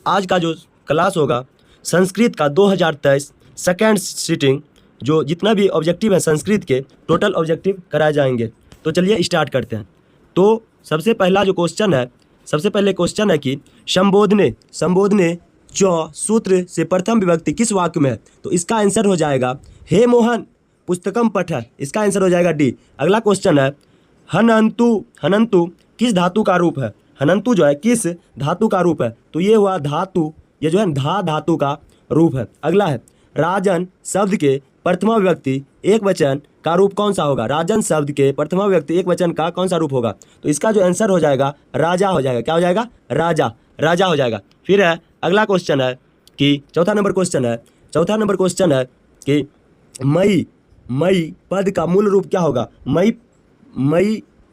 आज का जो क्लास होगा संस्कृत का 2023 सेकेंड सिटिंग, जो जितना भी ऑब्जेक्टिव है संस्कृत के टोटल ऑब्जेक्टिव कराए जाएंगे। तो चलिए स्टार्ट करते हैं। तो सबसे पहला जो क्वेश्चन है, सबसे पहले क्वेश्चन है कि संबोधने च सूत्र से प्रथम विभक्ति किस वाक्य में है। तो इसका आंसर हो जाएगा हे मोहन पुस्तकम पठ, इसका आंसर हो जाएगा डी। अगला क्वेश्चन है हनंतु किस धातु का रूप है। हनंतु जो है किस धातु का रूप है, तो ये हुआ धातु, ये जो है धातु का रूप है। अगला है राजन शब्द के प्रथमा विभक्ति एक वचन का रूप कौन सा होगा। राजन शब्द के प्रथमा विभक्ति एक वचन का कौन सा रूप होगा। तो इसका जो आंसर हो जाएगा राजा हो जाएगा। क्या हो जाएगा? राजा हो जाएगा। फिर है अगला क्वेश्चन है कि चौथा नंबर क्वेश्चन है कि मई पद का मूल रूप क्या होगा। मई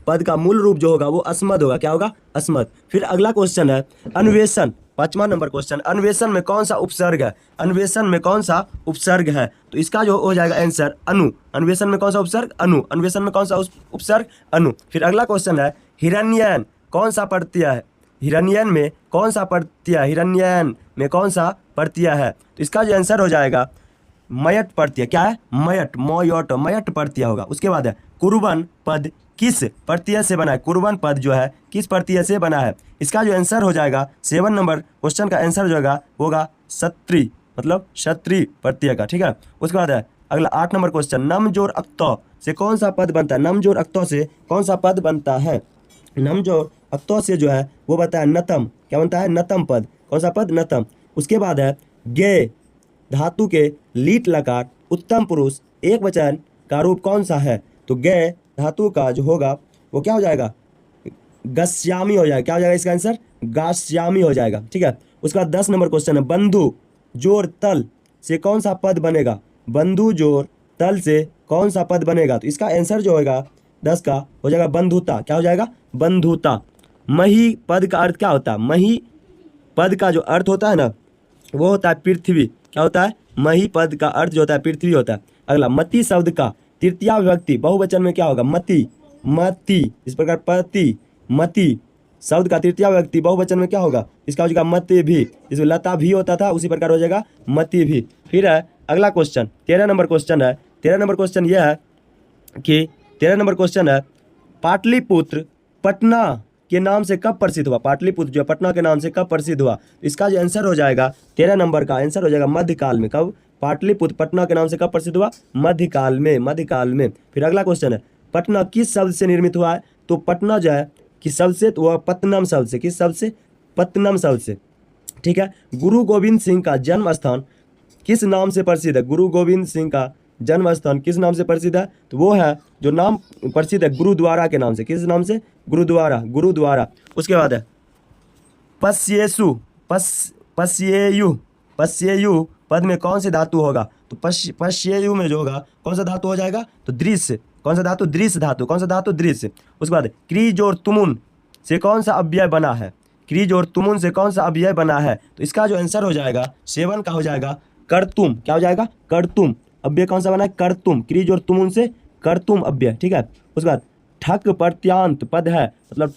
पद का मूल रूप जो होगा वो अस्मद होगा। क्या होगा? अस्मद। फिर अगला क्वेश्चन है अन्वेषण, पांचवा नंबर क्वेश्चन, अन्वेषण में कौन सा उपसर्ग है। अन्वेषण में कौन सा उपसर्ग है, तो इसका जो हो जाएगा आंसर अनु। अन्वेषण में कौन सा उपसर्ग? अनु। अन्वेषण में कौन सा उपसर्ग? अनु। फिर अगला क्वेश्चन है हिरण्ययन कौन सा प्रत्यय है। हिरण्ययन में कौन सा प्रत्यय है, तो इसका जो आंसर हो जाएगा मयट प्रत्यय। क्या है? मयट प्रत्यय होगा। उसके बाद है कुर्बन पद किस प्रत्यय से बना है। कुर्बन पद जो है किस प्रत्यय से बना है, इसका जो आंसर हो जाएगा 7 नंबर क्वेश्चन का आंसर जो होगा क्षत्रि, मतलब क्षत्रि प्रत्यय का। ठीक है। उसके बाद है अगला 8 नंबर क्वेश्चन, नम जोर अक्तो से कौन सा पद बनता है। नम जोर अक्तो से कौन सा पद बनता है। नम जोर अक्तो से जो है वो बनता है नतम। क्या बनता है? नतम पद। कौन सा पद? नतम। उसके बाद है गे धातु के लीट लकार उत्तम पुरुष एक वचन का रूप कौन सा है। तो गे धातु का जो होगा वो क्या हो जाएगा? गस्यामी हो जाएगा। क्या हो जाएगा इसका आंसर? गास्यामी हो जाएगा। ठीक है। उसके बाद 10 नंबर क्वेश्चन है बंधु जोर तल से कौन सा पद बनेगा। बंधु जोर तल से कौन सा पद बनेगा, तो इसका आंसर जो होगा 10 का हो जाएगा बंधुता। क्या हो जाएगा? बंधुता। मही पद का अर्थ क्या होता है। मही पद का जो अर्थ होता है ना वो होता है पृथ्वी। क्या होता है? मही पद का अर्थ जो होता है पृथ्वी होता है। अगला मति शब्द का तृतीया विभक्ति बहुवचन में क्या होगा। मति। इस प्रकार पति मति शब्द का तृतीया विभक्ति बहुवचन में क्या होगा, इसका हो जाएगा मति भी। इसमें लता भी होता था, उसी प्रकार हो जाएगा मति भी। फिर है अगला क्वेश्चन 13 नंबर क्वेश्चन है। 13 नंबर क्वेश्चन यह है कि 13 नंबर क्वेश्चन है पाटलिपुत्र पटना के नाम से कब प्रसिद्ध हुआ। पाटलिपुत्र जो पटना के नाम से कब प्रसिद्ध हुआ, इसका जो आंसर हो जाएगा 13 नंबर का आंसर हो जाएगा मध्यकाल में। कब? पाटलिपुत्र पटना के नाम से कब प्रसिद्ध हुआ? मध्यकाल में। फिर अगला क्वेश्चन है पटना किस शब्द से निर्मित हुआ है। तो पटना जो है किस शब्द से, तो वह पत्तनम शब्द से। किस शब्द से? पत्तनम शब्द से। ठीक है। गुरु गोविंद सिंह का जन्म स्थान किस नाम से प्रसिद्ध है। गुरु गोविंद सिंह का जन्म स्थान किस नाम से प्रसिद्ध है, तो वो है जो नाम प्रसिद्ध है गुरुद्वारा के नाम से। किस नाम से? गुरुद्वारा। उसके बाद है पश्येयु पद में कौन सी धातु होगा। तो पश्येयु में जो होगा कौन सा धातु हो जाएगा, तो दृश्य। कौन सा धातु? दृश्य धातु। कौन सा धातु? दृश्य। उसके बाद क्रीज और तुमुन से कौन सा अव्यय बना है। क्रीज और तुमुन से कौन सा अव्यय बना है, तो इसका जो आंसर हो जाएगा 7 का हो जाएगा कर्तुम। क्या हो जाएगा? कर्तुम। अव्यय कौन सा बना है? कर्तुम। क्रीज और तुमुन से कर्तुम अव्यय। ठीक है। उसके बाद ठक प्रत्यांत पद है, मतलब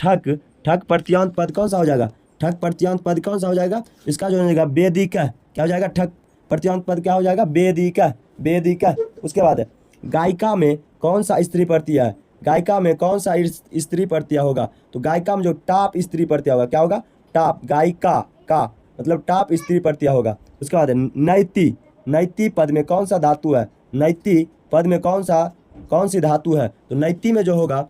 ठक प्रत्यांत पद कौन सा हो जाएगा। ठक प्रत्यांत पद कौन सा हो जाएगा, इसका जो हो जाएगा वेदिका। क्या हो जाएगा? ठक प्रत्यांत पद क्या हो जाएगा? वेदिका। उसके बाद है गायिका में कौन सा स्त्री प्रत्यय है। गायिका में कौन सा स्त्री प्रत्यय होगा, तो गायिका में जो टाप स्त्री प्रत्यय होगा। क्या होगा? टाप। गायिका का मतलब टाप स्त्री प्रत्यय होगा। उसके बाद है नैति पद में कौन सा धातु है। नैति पद में कौन सी धातु है, तो नैति में जो होगा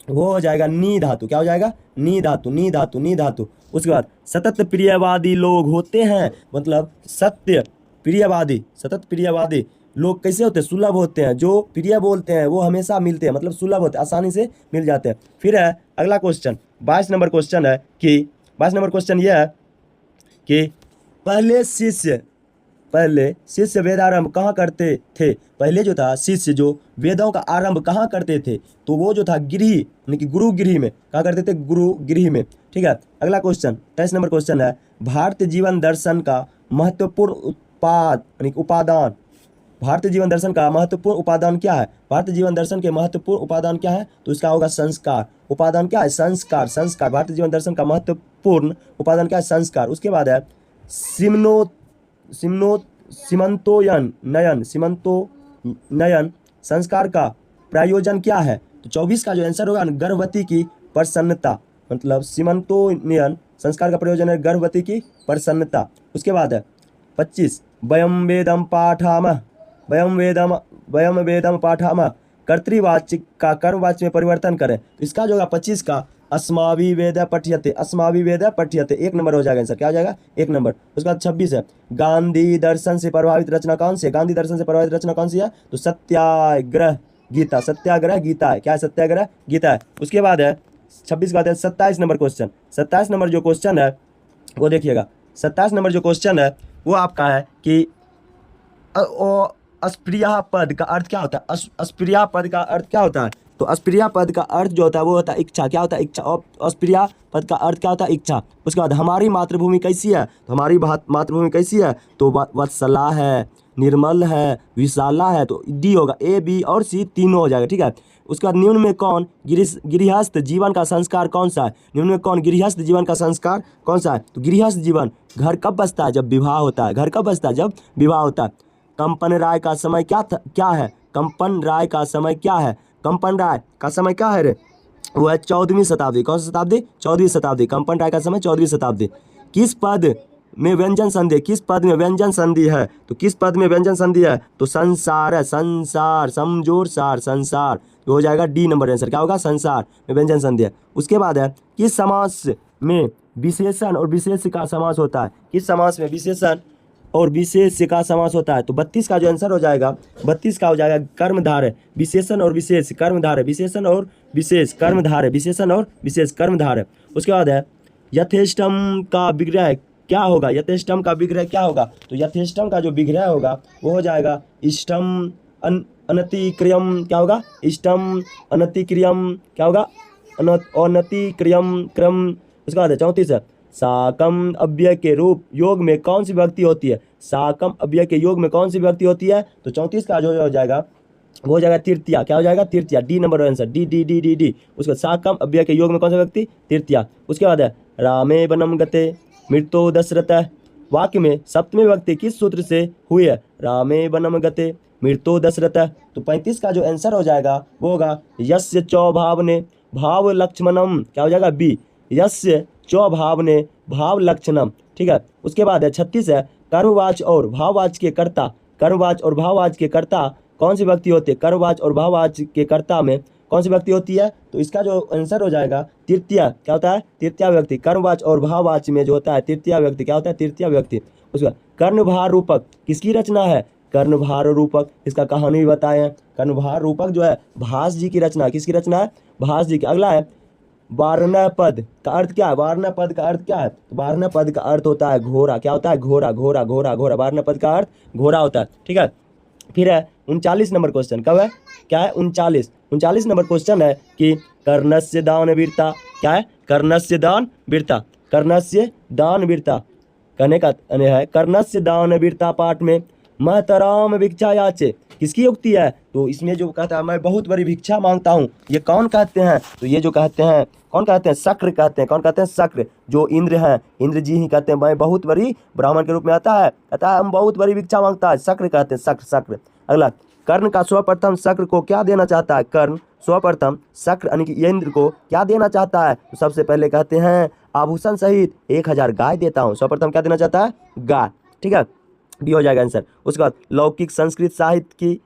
वो हो जाएगा नी धातु। क्या हो जाएगा? नी धातु। उसके बाद सतत प्रियवादी लोग होते हैं, मतलब सतत प्रियवादी लोग कैसे होते हैं? सुलभ होते हैं। जो प्रिय बोलते हैं वो हमेशा मिलते हैं, मतलब सुलभ होते हैं, आसानी से मिल जाते हैं। फिर है अगला क्वेश्चन 22 नंबर क्वेश्चन है कि 22 नंबर क्वेश्चन यह है कि पहले शिष्य वेदारंभ कहाँ करते थे। पहले जो था शिष्य जो वेदों का आरंभ कहाँ करते थे, तो वो जो था गृह यानी कि गुरुगृह में। कहाँ करते थे? गुरुगृह में। ठीक है। अगला क्वेश्चन 23 नंबर क्वेश्चन है भारतीय जीवन दर्शन का महत्वपूर्ण उपादान। भारतीय जीवन दर्शन का महत्वपूर्ण उपादान क्या है। भारतीय जीवन दर्शन के महत्वपूर्ण उपादान क्या है, तो इसका होगा संस्कार। उपादान क्या है? संस्कार। भारतीय जीवन दर्शन का महत्वपूर्ण उपादान क्या है? संस्कार। उसके बाद है सिमनो सिमनो सीमंतोयन नयन सीमंतोनयन संस्कार का प्रयोजन क्या है? तो 24 का जो आंसर होगा गर्भवती की प्रसन्नता, मतलब सीमंतोनयन संस्कार का प्रयोजन है गर्भवती की प्रसन्नता। उसके बाद है 25 वयम वेदम पाठामः कर्तृवाच्य का कर्मवाच्य में परिवर्तन करें। तो इसका जो होगा 25 का अस्माभि वेद पठ्यते, अस्माभि वेद पठ्यते, 1 नंबर हो जाएगा आंसर, क्या हो जाएगा 1 नंबर। उसके बाद 26 है गांधी दर्शन से प्रभावित रचना कौन सी है? गांधी दर्शन से प्रभावित रचना कौन सी है? तो सत्याग्रह गीता, सत्याग्रह गीता है, क्या है? सत्याग्रह गीता है। उसके बाद है 26 के बाद है 27 नंबर क्वेश्चन। 27 नंबर जो क्वेश्चन है वो देखिएगा, 27 नंबर जो क्वेश्चन है वो आपका है कि अस्प्रिया पद का अर्थ क्या होता है? अस्प्रिया पद का अर्थ क्या होता है? तो अस्प्रिया पद का अर्थ जो होता है वो होता है इच्छा, क्या होता है? इच्छा। और अस्प्रिया पद का अर्थ क्या होता है? इच्छा। उसके बाद हमारी मातृभूमि कैसी है? तो हमारी मातृभूमि कैसी है? तो वत्सला है, निर्मल है, विशाला है। तो डी होगा, ए बी और सी तीनों हो जाएगा, ठीक है। उसके बाद निम्न में कौन गृहस्थ जीवन का संस्कार कौन सा है? निम्न में कौन गृहस्थ जीवन का संस्कार कौन सा है? तो गृहस्थ जीवन घर कब बसता है? जब विवाह होता है। घर कब बसता है? जब विवाह होता है। कंपन राय का समय क्या है? कंपन राय का समय क्या है? कंपन राय का समय क्या है रे? वो है 14वीं शताब्दी। कौन सी शताब्दी? 14वीं शताब्दी। कंपन राय का समय 14वीं शताब्दी। किस पद में व्यंजन संधि है? किस पद में व्यंजन संधि है? तो किस पद में व्यंजन संधि है? तो संसार है, संसार, समजोर सार, संसार। तो हो जाएगा डी नंबर आंसर, क्या होगा? संसार में व्यंजन संधि है। उसके बाद है किस समास में विशेषण और विशेष का समास होता है? किस समास में विशेषण और विशेष का समास होता है? तो 32 का जो आंसर हो जाएगा, 32 का हो जाएगा कर्मधारय, विशेषण और विशेष कर्मधारय, विशेषण और विशेष कर्मधारय, विशेषण और विशेष कर्मधारय। उसके बाद है यथेष्टम का विग्रह क्या होगा? यथेष्टम का विग्रह क्या होगा? तो यथेष्टम का जो विग्रह होगा वो हो जाएगा इष्टम अनतिक्रियम, क्या होगा? इष्टम अनतिक्रियम, क्या होगा? अनतिक्रियम क्रम। उसके बाद है 34 है साकम अव्यय के रूप योग में कौन सी विभक्ति होती है? साकम अव्यय के योग में कौन सी विभक्ति होती है? तो 34 का जो हो जाएगा वो हो जाएगा तृतीया, क्या हो जाएगा? तृतीया, D number answer, D D D D D. उसके बाद साकम अव्यय के योग में कौन सा व्यक्ति? तृतीया। उसके बाद है रामे वनम गते मृतो दशरथ, वाक्य में सप्तमी विभक्ति किस सूत्र से हुई है? रामे वनम गते मृतो दशरथ। तो 35 का जो आंसर हो जाएगा वो होगा यस्य चौभावने भाव लक्ष्मणम, क्या हो जाएगा? बी, यस्य चौभावने भाव लक्षणम, ठीक है। उसके बाद है 36 है कर्मवाच और भाववाच के कर्ता, कर्मवाच और भाववाच के कर्ता कौन सी विभक्ति होती है? कर्मवाच और भाववाच के कर्ता में कौन सी विभक्ति होती है? तो इसका जो आंसर हो जाएगा तृतीया, क्या होता है? तृतीया विभक्ति। कर्मवाच और भाववाच में जो होता है तृतीया विभक्ति, क्या होता है? तृतीया विभक्ति। उसके बाद कर्णभार रूपक किसकी रचना है? कर्णभार रूपक, इसका कहानी भी बताए हैं। कर्णभार रूपक जो है भास जी की रचना, किसकी रचना है? भास जी की। अगला है वार्णा पद का अर्थ क्या है? वार्णा पद का अर्थ क्या है? वार्णा पद का अर्थ होता है घोड़ा, क्या होता है? घोड़ा, घोड़ा, घोड़ा, घोड़ा। वार्णा पद का अर्थ घोड़ा होता है, ठीक है। फिर है 39 नंबर क्वेश्चन, कब है? क्या है? 39 नंबर क्वेश्चन है कि कर्णस्य दान वीरता, क्या है? कर्णस्य दान वीरता, कर्णस्य दान वीरता कहने का है कर्णस्य दान वीरता पाठ में महतराम भिक्षा याचे किसकी युक्ति है? तो इसमें जो कहता है मैं बहुत बड़ी भिक्षा मांगता हूँ, ये कौन कहते हैं? तो ये जो कहते हैं कौन कहते हैं? शक्र कहते हैं। कौन कहते हैं? शक्र, जो इंद्र हैं, इंद्र जी ही कहते हैं मैं बहुत बड़ी, ब्राह्मण के रूप में आता है, कहता है हम बहुत बड़ी भिक्षा मांगता है, शक्र कहते हैं, शक्र, शक्र। अगला कर्ण का सर्वप्रथम शक्र को क्या देना चाहता है? कर्ण सर्वप्रथम शक्र यानी कि इंद्र को क्या देना चाहता है? तो सबसे पहले कहते हैं आभूषण सहित 1000 गाय देता हूँ। सर्वप्रथम क्या देना चाहता है? गाय, ठीक है, भी हो जाएगा आंसर। उसके बाद लौकिक संस्कृत साहित्य की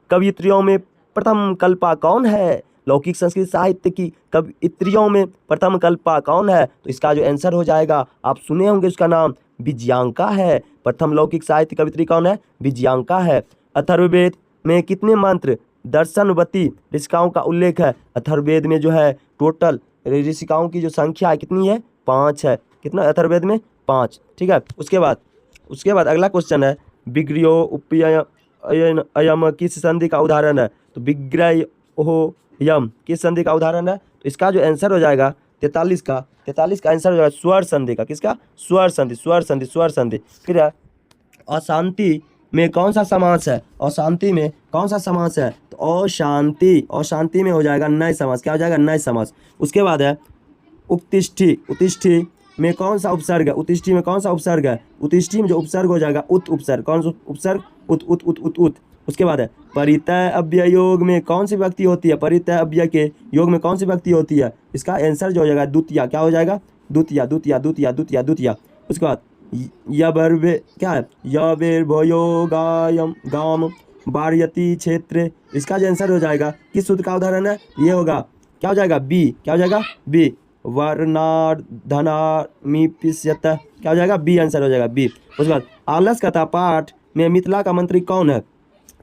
कवियत्रियों में प्रथम कल्पा कौन है? लौकिक संस्कृत साहित्य की कवियत्रियों में प्रथम कल्पा कौन है? तो इसका जो आंसर हो जाएगा आप सुने होंगे, उसका नाम विजयांका है। प्रथम लौकिक साहित्य कवियत्री कौन है? विजयांका है। अथर्ववेद में कितने मंत्र दर्शनवती ऋषिकाओं का उल्लेख है? अथर्ववेद में जो है टोटल ऋषिकाओं की जो संख्या है कितनी है? 5 है। कितना अथर्ववेद में? 5, ठीक है। उसके बाद अगला क्वेश्चन है विग्रयो उपयम किस संधि का उदाहरण है? तो विग्रह यम किस संधि का उदाहरण है? तो इसका जो आंसर हो जाएगा 43 का आंसर हो जाएगा स्वर संधि का। किसका? स्वर संधि, स्वर संधि, स्वर संधि। फिर है अशांति में कौन सा समास है? अशांति में कौन सा समास है? तो अशांति में हो जाएगा नए समास, क्या हो जाएगा? नए समास। उसके बाद है उत्तिष्ठी में कौन सा उपसर्ग है, उत्ष्ठी में कौन सा उपसर्ग है, उत्ष्ठी में जो उपसर्ग हो जाएगा उत उपसर्ग, कौन सा उपसर्ग, उत उत उत उत उत। उसके बाद है परितय अव्यय योग में कौन सी विभक्ति होती है, परितय अव्यय के योग में कौन सी विभक्ति होती है, इसका आंसर जो हो जाएगा द्वितीया, क्या हो जाएगा, द्वितीया द्वितीया द्वितीया द्वितीया द्वितीया। उसके बाद यबर्वे क्या है, यबेर्भयो गायम गाम वार्यति क्षेत्र, इसका जो आंसर हो जाएगा किस सूत्र का उदाहरण है, ये होगा क्या हो जाएगा बी, क्या हो जाएगा बी, वर्णार्धनामीप्यत, क्या हो जाएगा बी, आंसर हो जाएगा बी। उसके बाद आलस कथा पाठ में मिथिला का मंत्री कौन है,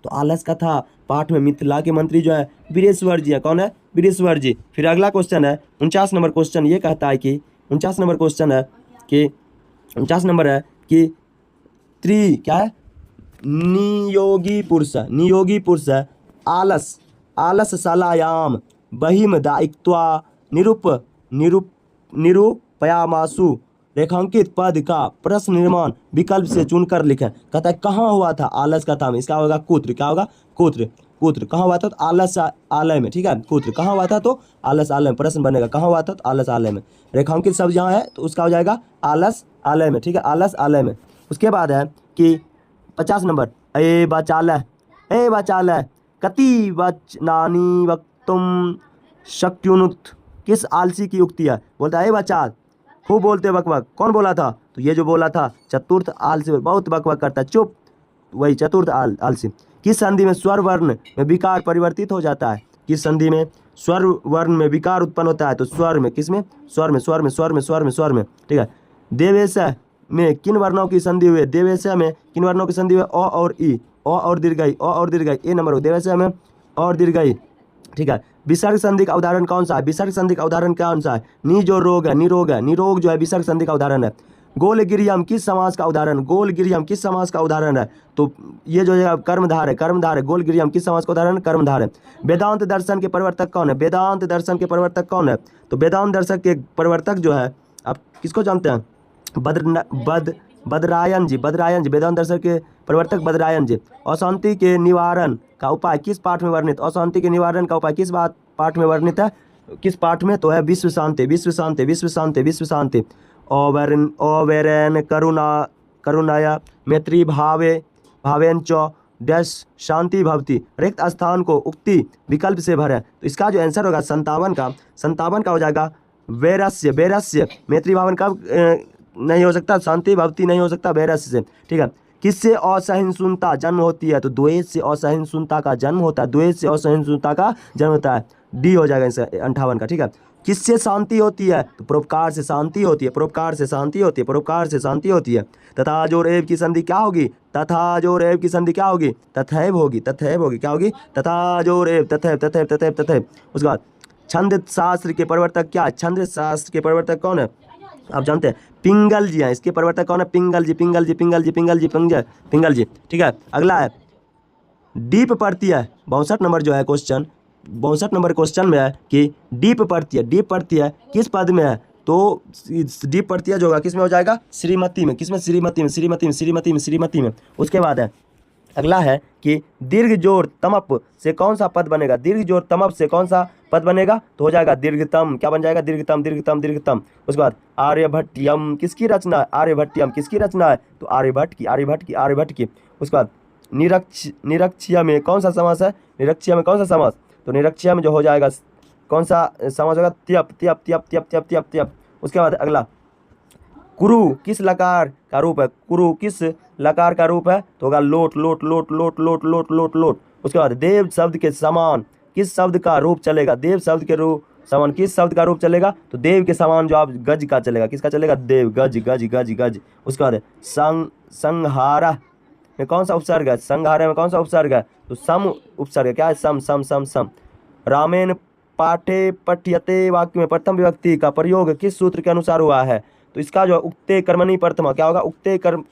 तो आलस कथा पाठ में मिथिला के मंत्री जो है वीरेश्वर जी है, कौन है, वीरेश्वर जी। फिर अगला क्वेश्चन है 49 नंबर क्वेश्चन, ये कहता है कि 49 नंबर क्वेश्चन है कि 49 नंबर है कि क्या है, नियोगी पुरुष, नियोगी पुरुष है आलस आलस शालायाम बहिम दायित्वा निरूपयामासु रेखांकित पद का प्रश्न निर्माण विकल्प से चुनकर लिखें। कहता है कहाँ हुआ था आलस कथा में, इसका होगा कुत्र, क्या होगा कुत्र, कुत्र कहाँ हुआ था, तो आलस आलय में, ठीक है, कुत्र कहाँ हुआ था, तो आलस आलय में, प्रश्न बनेगा कहाँ हुआ था, तो आलस आलय में, रेखांकित शब्द यहाँ है तो उसका हो जाएगा आलस आलय में, ठीक है, आलस आलय में। उसके बाद है कि 50 नंबर, ए बचाल कति वचनानि वक्तुम शक्युनुत, किस आलसी की उक्ति है, बोलता है ए बचा खूब बोलते बकबक, कौन बोला था, तो ये जो बोला था चतुर्थ आलसी, बहुत बकबक करता है, चुप, वही चतुर्थ आलसी। किस संधि में स्वर वर्ण में विकार परिवर्तित हो जाता है, किस संधि में स्वर वर्ण में विकार उत्पन्न होता है, तो स्वर में, किसमें, स्वर में, स्वर में, स्वर में, स्वर में, स्वर में, ठीक है। देवेश में किन वर्णों की संधि हुई है, देवेश में किन वर्णों की संधि हुई है, अ और ई, अ और दीर्घई, अ और दीर्घई, ए नंबर हो देवेश में और दीर्घई, ठीक है। विसर्ग संधि का उदाहरण कौन सा है, विसर्ग संधि का उदाहरण कौन सा है, नी जो रोग है, निरोग है, निरोग जो है विसर्ग संधि का उदाहरण है। गोलगिरियम किस समास का उदाहरण, गोलगिरियम किस समास का उदाहरण है, तो ये जो है कर्मधार है, कर्मधार है, गोलगिरियम किस समास का उदाहरण, कर्मधार है। वेदांत दर्शन के प्रवर्तक कौन है, वेदांत दर्शन के प्रवर्तक कौन है, तो वेदांत दर्शक के प्रवर्तक जो है आप किसको जानते हैं, बदरायन जी, बदरायन जी, वेदांत दर्शन के प्रवर्तक बदरायन जी। अशांति के निवारण का उपाय किस पाठ में वर्णित, अशांति के निवारण का उपाय किस पाठ में वर्णित है, किस पाठ में, तो है विश्व शांति, विश्व शांति, विश्व शांति, विश्व शांति। ओवेरन करुणाया मैत्री भावेन च डैश शांति भवती, रिक्त स्थान को उक्ति विकल्प से भरें, तो इसका जो आंसर होगा 57 का हो जाएगा वैरस्य, वैरस्य, मैत्री भावन कब नहीं हो सकता, शांति भवती नहीं हो सकता, वैरस्य से, ठीक है। किससे असहिष्णुता जन्म होती है, तो द्वेष से असहिष्णुता का जन्म होता है, द्वेष से असहिष्णुता का जन्म होता है, डी हो जाएगा इसका 58 का, ठीक है। किससे शांति होती है, तो परोपकार से शांति होती है, परोपकार से शांति होती है, परोपकार से शांति होती है। तथा जोर एव की संधि क्या होगी, तथा जोर एव की संधि क्या होगी, तथैव होगी, तथैव होगी, क्या होगी, तथा जोर एव, तथैव तथैव तथैव तथैव। उसके बाद छंद शास्त्र के प्रवर्तक क्या है, छंद शास्त्र के प्रवर्तक कौन है, आप जानते हैं पिंगल जी हैं, इसके प्रवर्तक कौन है, पिंगल जी, पिंगल जी, पिंगल जी, पिंगल जी, पिंगल जी, ठीक है। अगला है डीप पड़ती है, 62 नंबर जो है क्वेश्चन, 62 नंबर क्वेश्चन में है कि डीप पड़ती है, डीप पड़ती है किस पद में है, तो डीप पड़ती है जो होगा किस में हो जाएगा, श्रीमती में, किस में, श्रीमती में, श्रीमती में, श्रीमती में, श्रीमती में। उसके बाद है अगला है कि दीर्घ जोर तमप से कौन सा पद बनेगा, दीर्घ जोर तमप से कौन सा पद बनेगा, तो हो जाएगा दीर्घतम, क्या बन जाएगा, दीर्घतम, दीर्घतम, दीर्घतम। उसके बाद आर्यभट्टियम किसकी रचना है, आर्यभट्टियम किसकी रचना है, तो आर्यभट्ट की, आर्यभट्ट की, आर्यभट्ट की। उसके बाद निरक्षीय में कौन सा समास है, निरक्षीय में कौन सा समास, तो निरक्षीय में जो हो जाएगा कौन सा समास होगा, त्यप त्यप त्यप त्यप त्यप त्यप त्यप। उसके बाद अगला कुरु किस लकार का रूप है, कुरु किस लकार का रूप है, तो होगा लोट लोट लोट लोट लोट लोट लोट लोट। उसके बाद देव शब्द के समान किस शब्द का रूप चलेगा, देव शब्द के रूप समान किस शब्द का रूप चलेगा, तो देव के समान जो आप गज का चलेगा, किसका चलेगा, देव, गज गज गज गज। उसके बाद संहारा में कौन सा उपसर्ग है, संहारे में कौन सा उपसर्ग है, तो सम उपसर्ग है, क्या है, सम सम सम सम। रामेण पाठे पठ्यते वाक्य में प्रथम विभक्ति का प्रयोग किस सूत्र के अनुसार हुआ है, तो इसका जो उक्ते कर्मणि प्रथमा क्या होगा, उक्ते कर्म,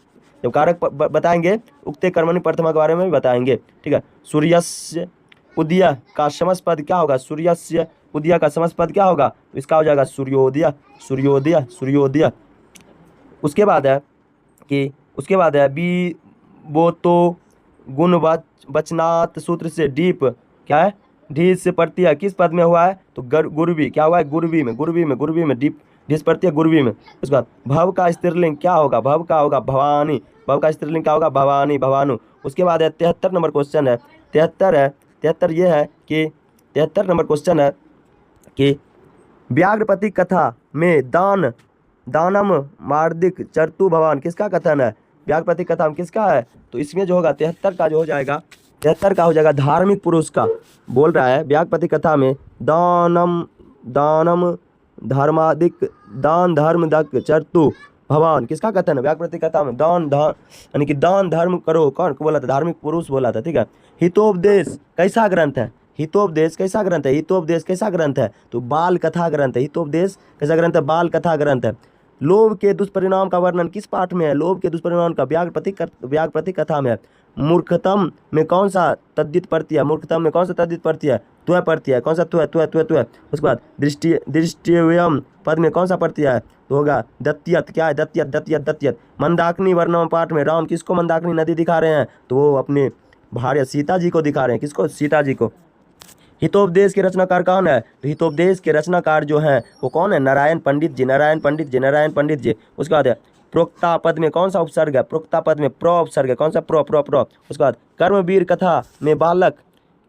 जब कारक बताएंगे उक्ते कर्मणि प्रथमा के बारे में भी बताएंगे, ठीक है। सूर्यस्य उदय का समस्त पद क्या होगा, सूर्यस्य उदय का समस्त पद क्या होगा, तो इसका हो जाएगा सूर्योदय, सूर्योदय, सूर्योदय। उसके बाद है कि उसके बाद है बी वो तो गुण वचनात् सूत्र से डीप क्या है, ढीस से पड़ती है किस पद में हुआ है, तो गुरवी, क्या हुआ है, गुरवी में, गुरवी में, गुरवी में डीप घिस पड़ती है गुरवी में। उसके बाद भव का स्त्रीलिंग क्या होगा, भव का होगा भवानी, भव का स्त्रीलिंग क्या होगा भवानी, भवानु। उसके बाद है 73 नंबर क्वेश्चन है, 73 है, 73 ये है कि 73 नंबर क्वेश्चन है कि व्याघ्रपति कथा में दानम मार्दिक चरतु भवान किसका कथन है, व्याघ्रपति कथा में किसका है, तो इसमें जो होगा 73 का जो हो जाएगा, 73 का हो जाएगा धार्मिक पुरुष का। बोल रहा है व्याघ्रपति कथा में दानम धर्मादिक दान धर्म दक चरतु भवान किसका कथन है, व्याघ्रपति कथा में दान यानी कि दान धर्म करो, कौन बोला था, धार्मिक पुरुष बोला था, ठीक है। हितोपदेश कैसा ग्रंथ है, हितोपदेश कैसा ग्रंथ है, हितोपदेश कैसा ग्रंथ है, तो बाल कथा ग्रंथ है। हितोपदेश कैसा ग्रंथ है, बाल कथा ग्रंथ है। लोभ के दुष्परिणाम का वर्णन किस पाठ में है, लोभ के दुष्परिणाम का व्याघ्रपति कथा में है। मूर्खतम में कौन सा तद्धित पड़ती है, मूर्खतम में कौन सा तद्धित पड़ती है, त्व पड़ती है, कौन सा त्व त्व त्व त्व। उसके बाद दृष्टिव्यम पद में कौन सा पड़ती है, तो होगा दत्यत, क्या है दत्यत दत्यत दत्यत। मंदाकिनी वर्णम पाठ में राम किसको मंदाकिनी नदी दिखा रहे हैं, तो वो अपने भार्य सीता जी को दिखा रहे हैं, किसको, सीता जी को। हितोपदेश के रचनाकार कौन है, तो हितोपदेश के रचनाकार जो हैं वो कौन है, नारायण पंडित जी, नारायण पंडित जी, नारायण पंडित जी। उसके बाद है प्रोक्ता पद में कौन सा उपसर्ग है, प्रोक्ता पद में प्रो उपसर्ग है, कौन सा प्रो प्रो प्रो। उसके बाद कर्मवीर कथा में बालक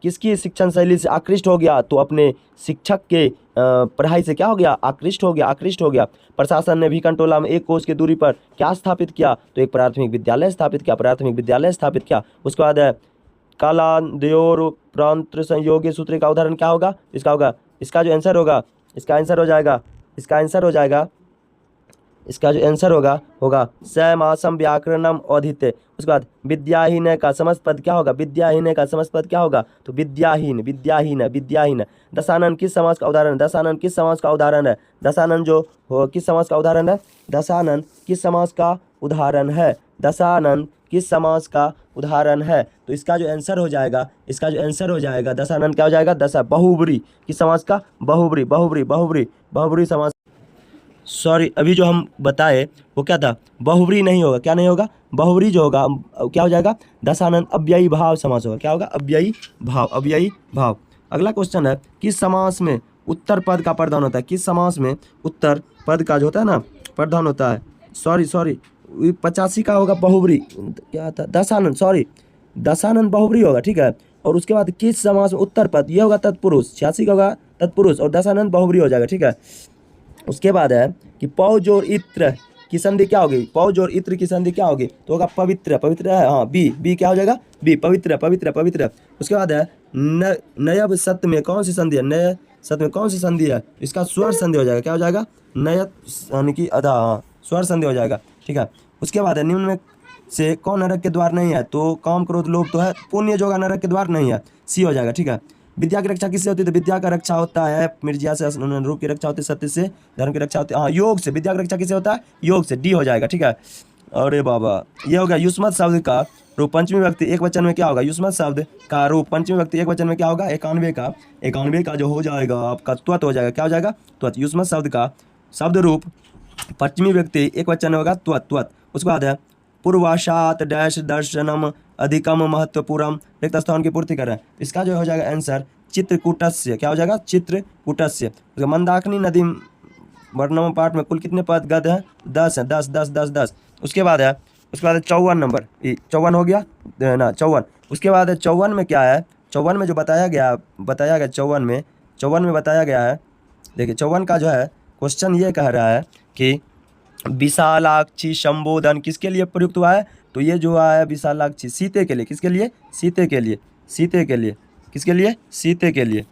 किसकी शिक्षण शैली से आकृष्ट हो गया, तो अपने शिक्षक के पढ़ाई से क्या हो गया, आकृष्ट हो गया, आकृष्ट हो गया। प्रशासन ने भीकंटोला में 1 कोस की दूरी पर क्या स्थापित किया, तो एक प्राथमिक विद्यालय स्थापित किया, प्राथमिक विद्यालय स्थापित किया। उसके बाद है कालांध्योर प्रांत संयोगी सूत्र का उदाहरण क्या होगा, इसका होगा, इसका जो आंसर होगा, इसका आंसर हो जाएगा, इसका आंसर हो जाएगा, इसका जो आंसर होगा समासम व्याकरणम औधित्य। उसके बाद विद्याहीन का समस्त पद क्या होगा, विद्याहीन का समस्त पद क्या होगा, तो विद्याहीन, विद्याहीन, विद्याहीन। दशानन किस समास का उदाहरण, दशानन किस समास का उदाहरण है, दशानन जो हो किस समास का उदाहरण है, दशानन किस समास का उदाहरण है, दशानन किस समास का उदाहरण है। तो इसका जो आंसर हो जाएगा, इसका जो आंसर हो जाएगा दशानन क्या हो जाएगा, दशा बहुब्री किस समास का, बहुब्री, बहुब्री, बहुब्री, बहुब्री समास। सॉरी, अभी जो हम बताए वो क्या था, बहुब्री नहीं होगा, क्या नहीं होगा, बहुब्री जो होगा क्या हो जाएगा, दशानन अव्ययी भाव समास होगा, क्या होगा, अव्ययी भाव, अव्ययी भाव। अगला क्वेश्चन है किस समास में उत्तर पद का प्रधान होता है, किस समास में उत्तर पद का जो होता है ना प्रधान होता है, सॉरी 85 का होगा बहुब्री, क्या था दशानन, सॉरी दशानन बहुब्री होगा, ठीक है। और उसके बाद किस समास में उत्तर पद, ये होगा तत्पुरुष, 86 का होगा तत्पुरुष और दशानन बहुब्री हो जाएगा, ठीक है। उसके बाद है कि पौ जोर इत्र की संधि क्या होगी, पौ जोर इत्र की संधि क्या होगी, तो होगा पवित्र, पवित्र है, हाँ बी क्या हो जाएगा, बी पवित्र, पवित्र, पवित्र। उसके बाद है नयब सत्य में कौन सी संधि है, नय सत्य में कौन सी संधि है, इसका स्वर संधि हो जाएगा, क्या हो जाएगा, नयत यानी कि अधा, हाँ स्वर संधि हो जाएगा, ठीक है। उसके बाद है निम्न में से कौन नरक के द्वार नहीं है, तो काम क्रोध लोभ तो है, पुण्य जो होगा नरक के द्वार नहीं है, सी हो जाएगा, ठीक है। विद्या की रक्षा किससे होती है, तो विद्या का रक्षा होता है मिर्जिया से, रूप की रक्षा होती है सत्य से, धर्म की रक्षा होती है, हाँ योग से, विद्या की रक्षा किससे होता है, योग से, डी हो जाएगा, ठीक है। अरे बाबा ये हो गया युष्मत शब्द का रूप पंचमी व्यक्ति एक वचन में क्या होगा, युष्मत शब्द का रूप पंचमी व्यक्ति एक वचन में क्या होगा, 91 का जो हो जाएगा आपका त्वत हो जाएगा, क्या हो जाएगा, त्वत। युष्मत शब्द का शब्द रूप पंचमी व्यक्ति एक वचन में होगा त्वत, त्वत। उसके बाद है पूर्वाशात डैश दर्शनम अधिकम महत्वपूर्णम रिक्त स्थान की पूर्ति करें, इसका जो हो जाएगा आंसर चित्रकूटस्य, क्या हो जाएगा, चित्रकूटस्य। मंदाकिनी नदी वर्णम पाठ में कुल कितने पद गद हैं, 10 है, 10 10 10 10। उसके बाद है 54 नंबर, 54 हो गया ना, 54। उसके बाद है 54 में क्या है, 54 में जो बताया गया 54 में बताया गया है, देखिए 54 का जो है क्वेश्चन ये कह रहा है कि विशालाक्षी संबोधन किसके लिए प्रयुक्त हुआ है, तो ये जो है विशालाक्षी सीते के लिए, किसके लिए, सीते के लिए, सीते के लिए, किसके लिए, सीते के लिए,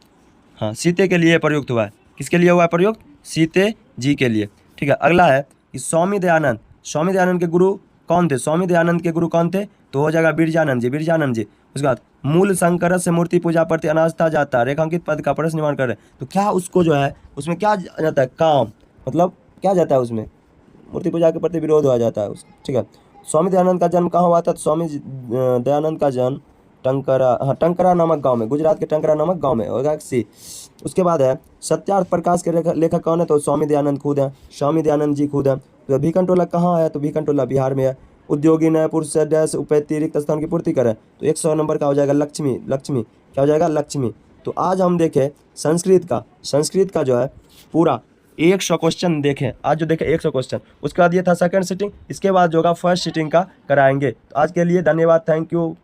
हाँ सीते के लिए प्रयुक्त हुआ है, किसके लिए हुआ है प्रयुक्त, सीते जी के लिए, ठीक है। अगला है कि स्वामी दयानंद के गुरु कौन थे, स्वामी दयानंद के गुरु कौन थे, तो हो जाएगा बिरजानंद जी, बिरजानंद जी। उसके बाद मूल संकर से मूर्ति पूजा प्रति अनास्था जाता, रेखांकित पद का प्रश्न निर्माण कर रहे, तो क्या उसको जो है उसमें क्या जाता है, काम, मतलब क्या जाता है उसमें, मूर्ति पूजा के प्रति विरोध हो जाता है उस, ठीक है। स्वामी दयानंद का जन्म कहाँ हुआ था, तो स्वामी दयानंद का जन्म टंकरा नामक गांव में, गुजरात के टंकरा नामक गांव में होगा, सी। उसके बाद है सत्यार्थ प्रकाश के लेखक कौन है, तो स्वामी दयानंद खुद है, स्वामी दयानंद जी खुद है। तो भीकंटोला कहाँ है, तो भीकंटोला बिहार में है। उद्योगी नए पुरुष डैश उपैती रिक्त स्थान की पूर्ति करें, तो 100 नंबर का हो जाएगा लक्ष्मी, क्या हो जाएगा, लक्ष्मी। तो आज हम देखें संस्कृत का जो है पूरा 100 क्वेश्चन देखें, आज जो देखें 100 क्वेश्चन, उसके बाद ये था सेकंड सीटिंग, इसके बाद जो होगा फर्स्ट सीटिंग का कराएंगे। तो आज के लिए धन्यवाद, थैंक यू।